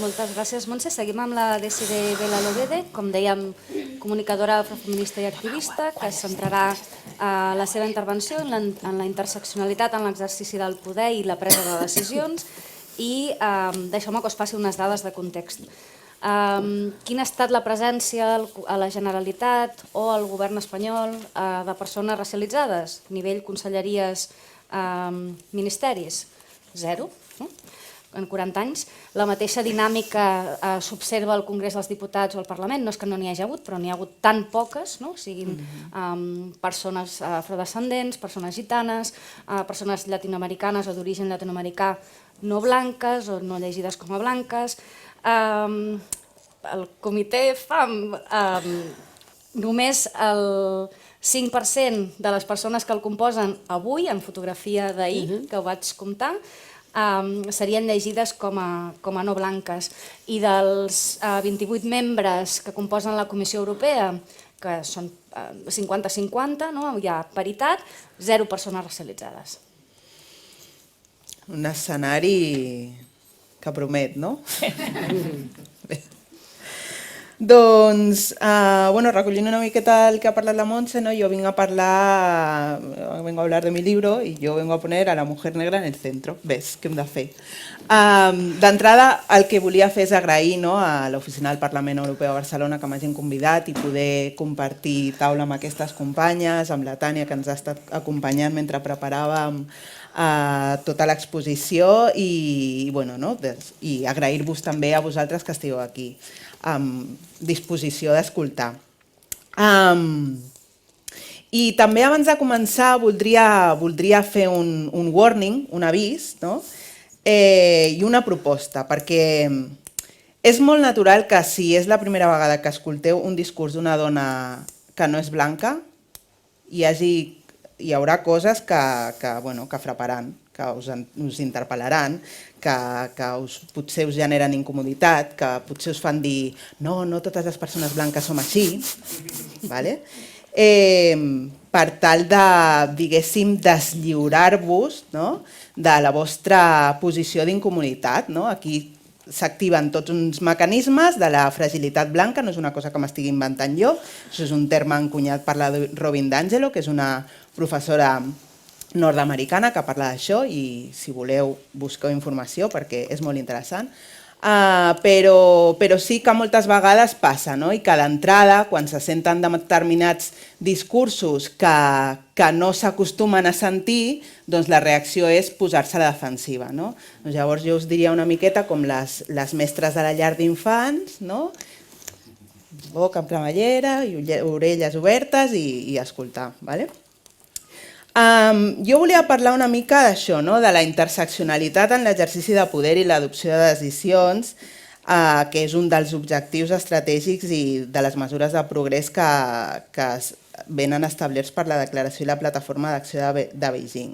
Moltes gràcies, Montse. Seguim amb la Desiree Vela-Lobede, com dèiem, comunicadora afrofeminista i activista, que centrarà la seva intervenció en la interseccionalitat en l'exercici del poder i la presa de decisions, i deixeu-me que us passi unes dades de context. Quina ha estat la presència a la Generalitat o al govern espanyol de persones racialitzades? Nivell conselleries, ministeris? 0. En 40 anys. La mateixa dinàmica s'observa al Congrés dels Diputats o al Parlament. No és que no n'hi hagi hagut, però n'hi ha hagut tan poques, siguin persones afrodescendents, persones gitanes, persones llatinoamericanes o d'origen llatinoamericà no blanques o no llegides com a blanques. El comitè FAM, només el 5% de les persones que el composen avui, en fotografia d'ahir, que ho vaig comptar, serien llegides com a no blanques. I dels 28 membres que composen la Comissió Europea, que són 50-50, hi ha paritat, 0 persones racialitzades. Un escenari que promet, no? Bé. Doncs, recollint una miqueta el que ha parlat la Montse, jo vengo a hablar de mi libro y yo vengo a poner a la mujer negra en el centro. Ves, què hem de fer? D'entrada, el que volia fer és agrair a l'Oficina del Parlament Europeu a Barcelona que m'hagin convidat i poder compartir taula amb aquestes companyes, amb la Tània, que ens ha estat acompanyant mentre preparàvem tota l'exposició, i agrair-vos també a vosaltres que estigueu aquí amb disposició d'escoltar. I també abans de començar voldria fer un warning, un avís, i una proposta, perquè és molt natural que si és la primera vegada que escolteu un discurs d'una dona que no és blanca, hi haurà coses que fraparan, que us interpel·laran, que potser us generen incomoditat, que potser us fan dir no totes les persones blanques som així, per tal de, diguéssim, deslliurar-vos de la vostra posició d'incomoditat. Aquí s'activen tots uns mecanismes de la fragilitat blanca, no és una cosa que m'estigui inventant jo, això és un terme encunyat per la Robin DiAngelo, que és una professora nord-americana que parla d'això, i si voleu busqueu informació perquè és molt interessant. Però sí que moltes vegades passa, i que d'entrada, quan se senten determinats discursos que no s'acostumen a sentir, doncs la reacció és posar-se a la defensiva. Llavors jo us diria una miqueta com les mestres de la llar d'infants, boca amb cremallera, orelles obertes i escoltar. Jo volia parlar una mica d'això, de la interseccionalitat en l'exercici de poder i l'adopció de decisions, que és un dels objectius estratègics i de les mesures de progrés que venen establerts per la Declaració i la Plataforma d'Acció de Beijing.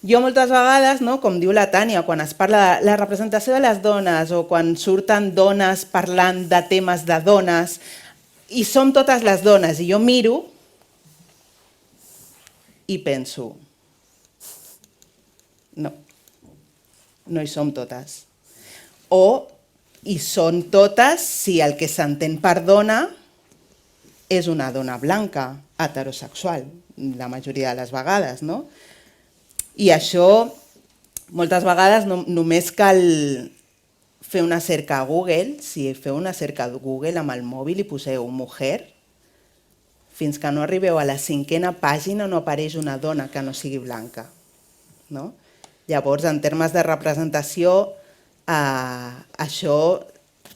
Jo moltes vegades, com diu la Tània, quan es parla de la representació de les dones o quan surten dones parlant de temes de dones, i som totes les dones, i jo miro i penso, no hi som totes. O hi són totes si el que s'entén per dona és una dona blanca, heterosexual, la majoria de les vegades. I això, moltes vegades, només cal fer una cerca a Google. Si feu una cerca a Google amb el mòbil i poseu mujer, fins que no arribeu a la 5a pàgina no apareix una dona que no sigui blanca. Llavors, en termes de representació, això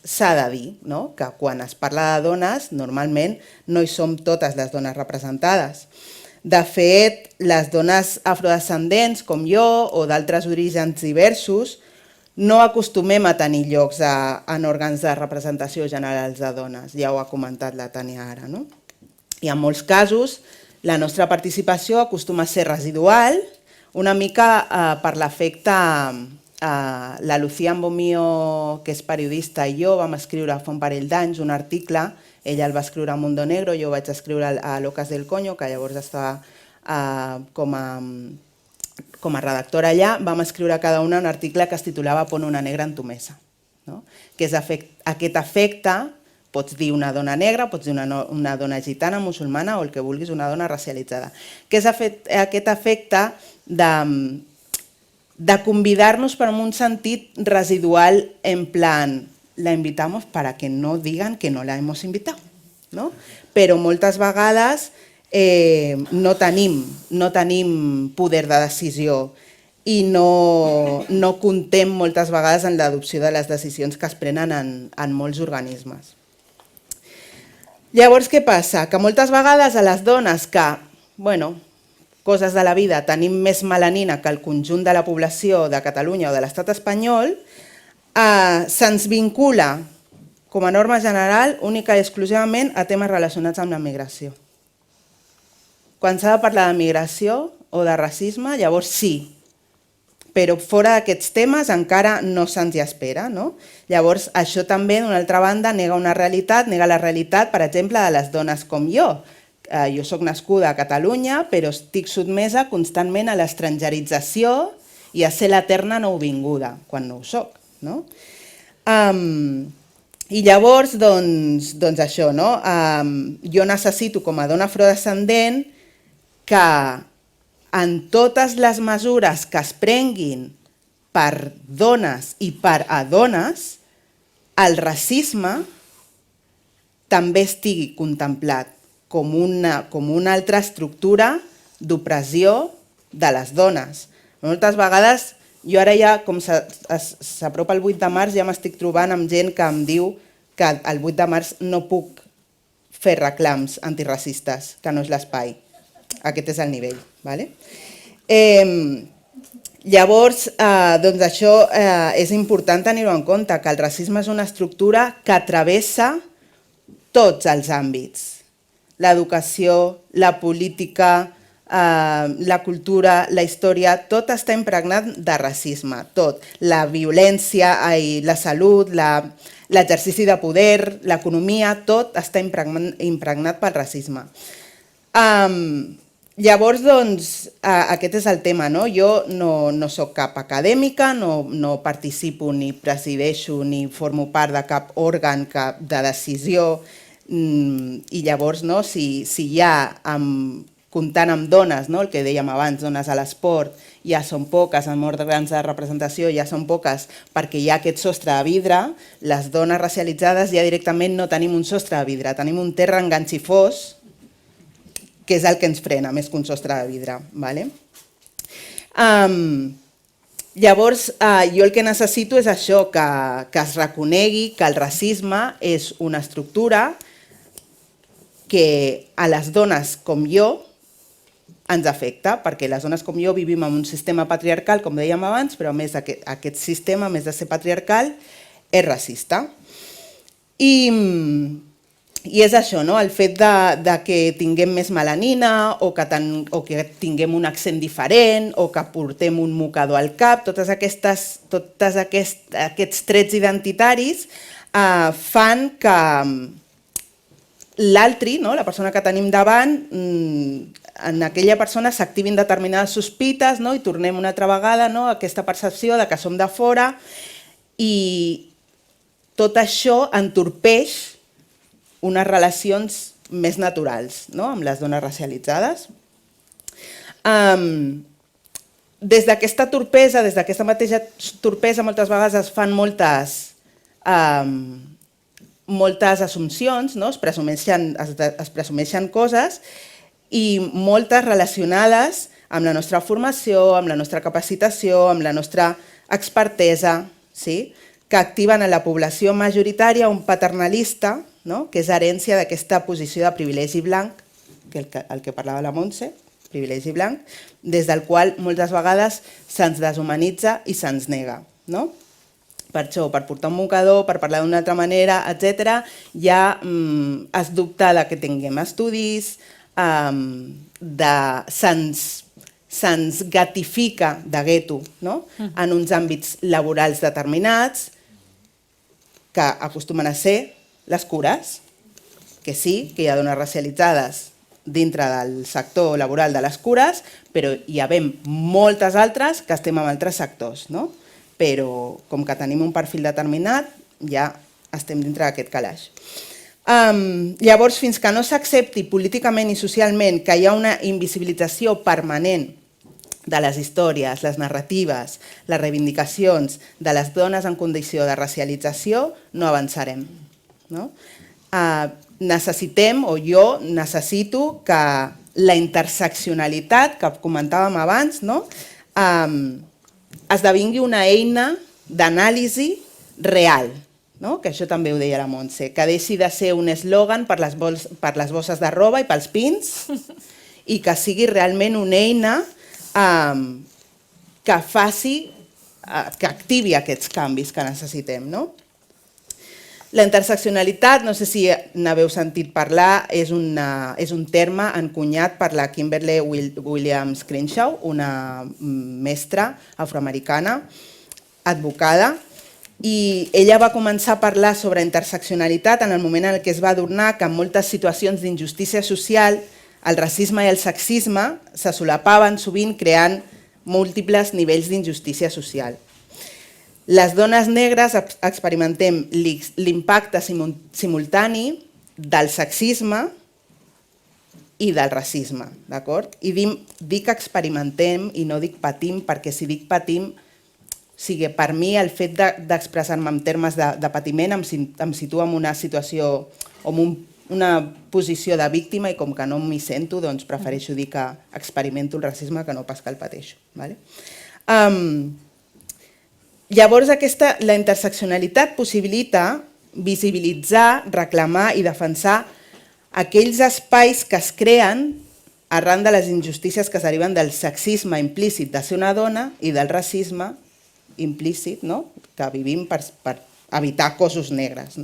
s'ha de dir, que quan es parla de dones, normalment no hi som totes les dones representades. De fet, les dones afrodescendents, com jo, o d'altres orígens diversos, no acostumem a tenir llocs en òrgans de representació generals de dones. Ja ho ha comentat la Tània ara, i en molts casos la nostra participació acostuma a ser residual, una mica per l'efecte. La Lucía Ambomío, que és periodista, i jo vam escriure fa un parell d'anys un article, ella el va escriure a Mundo Negro, jo vaig escriure a Locas del Coño, que llavors estava com a redactora allà, vam escriure cada una un article que es titulava Pon una negra en tu mesa. no? Que és aquest efecte, pots dir una dona negra, pots dir una dona gitana, musulmana o el que vulguis, una dona racialitzada, que és aquest efecte de convidar-nos per un sentit residual en plan, la invitamos para que no digan que no la hemos invitado, ¿no? Però moltes vegades no tenim poder de decisió i no contem moltes vegades en l'adopció de les decisions que es prenen en molts organismes. Llavors, què passa? Que moltes vegades a les dones que, coses de la vida, tenim més melanina que el conjunt de la població de Catalunya o de l'estat espanyol, se'ns vincula, com a norma general, única i exclusivament a temes relacionats amb la migració. Quan s'ha de parlar de migració o de racisme, llavors sí, però fora d'aquests temes encara no se'ns hi espera. Llavors, això també, d'una altra banda, nega una realitat, nega la realitat, per exemple, de les dones com jo. Jo soc nascuda a Catalunya, però estic sotmesa constantment a l'estrangerització i a ser l'eterna nouvinguda, quan no ho soc. I llavors, doncs això, jo necessito, com a dona afrodescendent, que en totes les mesures que es prenguin per dones i per a dones, el racisme també estigui contemplat com una altra estructura d'opressió de les dones. Moltes vegades, jo ara ja, com s'apropa el 8 de març, ja m'estic trobant amb gent que em diu que el 8 de març no puc fer reclams antiracistes, que no és l'espai. Aquest és el nivell. Llavors, doncs això és important tenir-ho en compte, que el racisme és una estructura que travessa tots els àmbits. L'educació, la política, la cultura, la història, tot està impregnat de racisme, tot. La violència, la salut, l'exercici de poder, l'economia, tot està impregnat pel racisme. Llavors, doncs, aquest és el tema. Jo no soc cap acadèmica, no participo ni presideixo ni formo part de cap òrgan de decisió, i llavors, si ja comptant amb dones, el que dèiem abans, dones a l'esport, ja són poques, en òrgans de representació ja són poques perquè hi ha aquest sostre de vidre, les dones racialitzades ja directament no tenim un sostre de vidre, tenim un terra enganxifós, que és el que ens frena, més que un sostre de vidre. Llavors, jo el que necessito és això, que es reconegui que el racisme és una estructura que a les dones com jo ens afecta, perquè les dones com jo vivim en un sistema patriarcal, com dèiem abans, però a més aquest sistema, a més de ser patriarcal, és racista. I és això, el fet que tinguem més melanina o que tinguem un accent diferent o que portem un mocador al cap, tots aquests trets identitaris fan que l'altre, la persona que tenim davant, en aquella persona s'activin determinades sospites i tornem una altra vegada a aquesta percepció de que som de fora, i tot això entorpeix unes relacions més naturals amb les dones racialitzades. Des d'aquesta torpesa, des d'aquesta mateixa torpesa, moltes vegades es fan moltes assumpcions, es presumeixen coses, i moltes relacionades amb la nostra formació, amb la nostra capacitació, amb la nostra expertesa, que activen a la població majoritària un paternalista, que és herència d'aquesta posició de privilegi blanc, el que parlava la Montse, privilegi blanc, des del qual moltes vegades se'ns deshumanitza i se'ns nega. Per això, per portar un mocador, per parlar d'una altra manera, etc., ja es dubta que tinguem estudis, se'ns gatifica de gueto en uns àmbits laborals determinats que acostumen a ser les cures, que sí, que hi ha dones racialitzades dintre del sector laboral de les cures, però hi ha moltes altres que estem en altres sectors, però com que tenim un perfil determinat, ja estem dintre d'aquest calaix. Llavors, fins que no s'accepti políticament i socialment que hi ha una invisibilització permanent de les històries, les narratives, les reivindicacions de les dones en condició de racialització, no avançarem. Necessitem, o jo necessito, que la interseccionalitat que comentàvem abans esdevingui una eina d'anàlisi real, que això també ho deia la Montse, que deixi de ser un eslògan per les bosses de roba i pels pins i que sigui realment una eina que activi aquests canvis que necessitem. La interseccionalitat, no sé si n'haveu sentit parlar, és un terme encunyat per la Kimberly Williams Crenshaw, una mestra afroamericana, advocada, i ella va començar a parlar sobre interseccionalitat en el moment en què es va adonar que en moltes situacions d'injustícia social el racisme i el sexisme se solapaven sovint creant múltiples nivells d'injustícia social. Les dones negres experimentem l'impacte simultani del sexisme i del racisme, d'acord? I dic experimentem i no dic patim, perquè si dic patim, per mi el fet d'expressar-me en termes de patiment em situa en una situació o en una posició de víctima i com que no m'hi sento, doncs prefereixo dir que experimento el racisme que no pas que el pateixo. Llavors, la interseccionalitat possibilita visibilitzar, reclamar i defensar aquells espais que es creen arran de les injustícies que es deriven del sexisme implícit de ser una dona i del racisme implícit que vivim per evitar cossos negres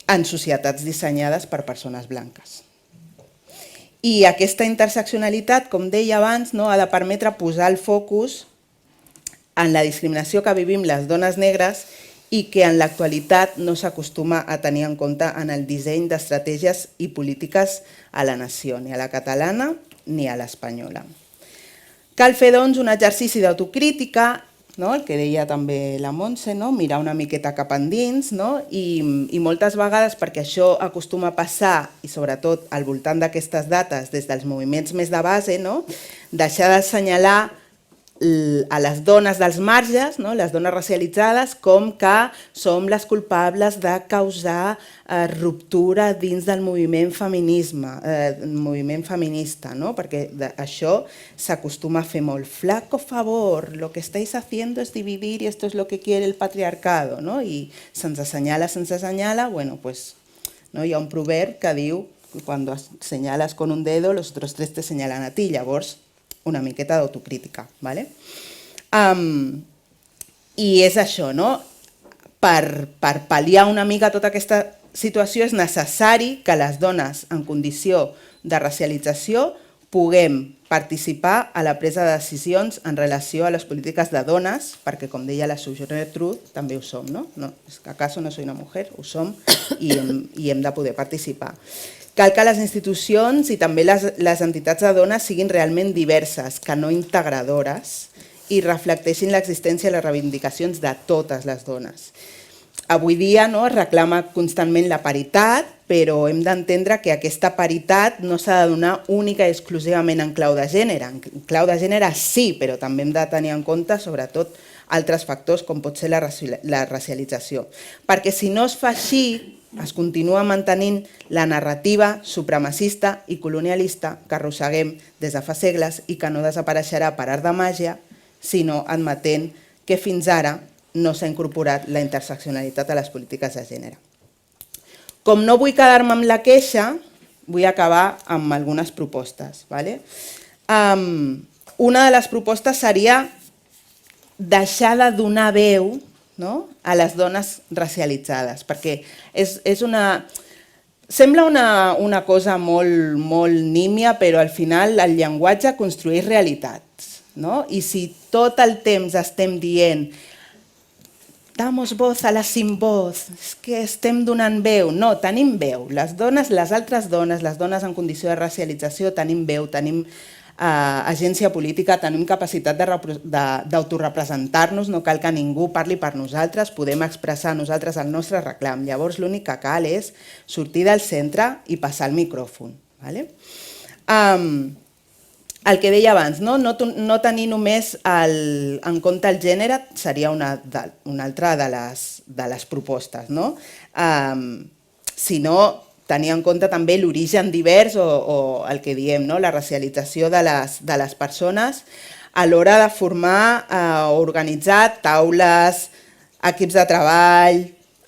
en societats dissenyades per persones blanques. I aquesta interseccionalitat, com deia abans, ha de permetre posar el focus en la discriminació que vivim les dones negres i que en l'actualitat no s'acostuma a tenir en compte en el disseny d'estratègies i polítiques a la nació, ni a la catalana ni a l'espanyola. Cal fer, doncs, un exercici d'autocrítica, el que deia també la Montse, mirar una miqueta cap endins i moltes vegades, perquè això acostuma a passar, i sobretot al voltant d'aquestes dates, des dels moviments més de base, deixar d'assenyalar a les dones dels marges, les dones racialitzades, com que som les culpables de causar ruptura dins del moviment feminista, perquè això s'acostuma a fer molt. Flaco favor, lo que estáis haciendo es dividir y esto es lo que quiere el patriarcado, i se'ns assenyala, bueno, pues hi ha un proverb que diu que cuando señalas con un dedo, los otros tres te señalan a ti, llavors una miqueta d'autocrítica. I és això, per pal·liar una mica tota aquesta situació és necessari que les dones en condició de racialització puguem participar a la presa de decisions en relació a les polítiques de dones, perquè com deia la Sojourner Truth, també ho som, no? ¿Acaso no soy una mujer? Ho som i hem de poder participar. Cal que les institucions i també les entitats de dones siguin realment diverses, que no integradores, i reflecteixin l'existència i les reivindicacions de totes les dones. Avui dia es reclama constantment la paritat, però hem d'entendre que aquesta paritat no s'ha de donar única i exclusivament en clau de gènere. En clau de gènere sí, però també hem de tenir en compte sobretot altres factors com pot ser la racialització. Perquè si no es fa així, es continua mantenint la narrativa supremacista i colonialista que arrosseguem des de fa segles i que no desapareixerà per art de màgia, sinó admetent que fins ara no s'ha incorporat la interseccionalitat a les polítiques de gènere. Com no vull quedar-me amb la queixa, vull acabar amb algunes propostes. Una de les propostes seria deixar de donar veu a les dones racialitzades, perquè sembla una cosa molt nímia, però al final el llenguatge construeix realitats. I si tot el temps estem dient damos voz a la sin voz, és que estem donant veu. No, tenim veu. Les dones, les altres dones, les dones en condició de racialització, tenim veu, tenim agència política, tenim capacitat d'autorepresentar-nos, no cal que ningú parli per nosaltres, podem expressar nosaltres el nostre reclam. Llavors l'únic que cal és sortir del centre i passar el micròfon. El que deia abans, no tenir només en compte el gènere seria una altra de les propostes, sinó tenir en compte també l'origen divers o el que diem, la racialització de les persones a l'hora de formar o organitzar taules, equips de treball,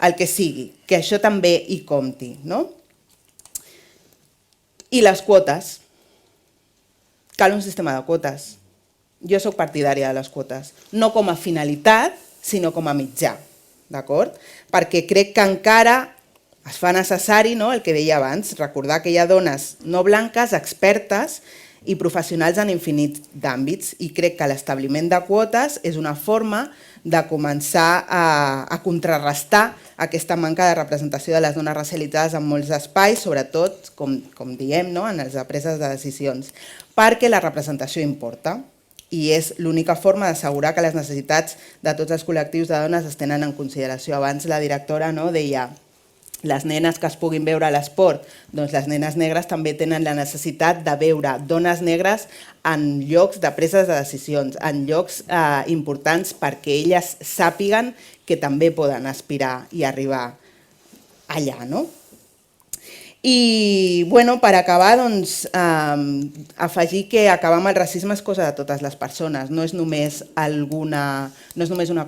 el que sigui, que això també hi compti. I les quotes. Cal un sistema de quotes. Jo soc partidària de les quotes, no com a finalitat, sinó com a mitjà, d'acord? Perquè crec que encara es fa necessari, el que deia abans, recordar que hi ha dones no blanques, expertes i professionals en infinits d'àmbits, i crec que l'establiment de quotes és una forma de començar a contrarrestar aquesta manca de representació de les dones racialitzades en molts espais, sobretot, com diem, en les preses de decisions, perquè la representació importa i és l'única forma d'assegurar que les necessitats de tots els col·lectius de dones es tenen en consideració. Abans la directora deia les nenes que es puguin veure a l'esport, doncs les nenes negres també tenen la necessitat de veure dones negres en llocs de preses de decisions, en llocs importants perquè elles sàpiguen que també poden aspirar i arribar allà. I per acabar, afegir que acabar amb el racisme és cosa de totes les persones, no és només una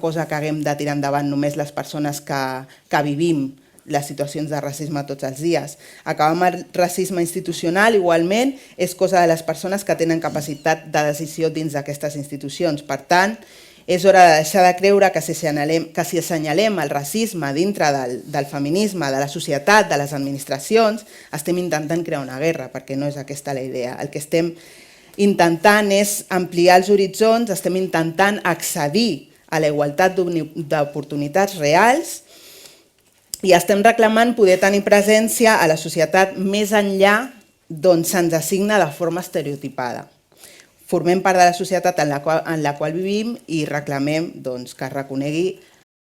cosa que haguem de tirar endavant només les persones que vivim les situacions de racisme tots els dies. Acabar amb el racisme institucional, igualment, és cosa de les persones que tenen capacitat de decisió dins d'aquestes institucions. Per tant, és hora de deixar de creure que si assenyalem el racisme dintre del feminisme, de la societat, de les administracions, estem intentant crear una guerra, perquè no és aquesta la idea. El que estem intentant és ampliar els horitzons, estem intentant accedir a la igualtat d'oportunitats reals i estem reclamant poder tenir presència a la societat més enllà d'on se'ns assigna de forma estereotipada. Formem part de la societat en la qual vivim i reclamem que es reconegui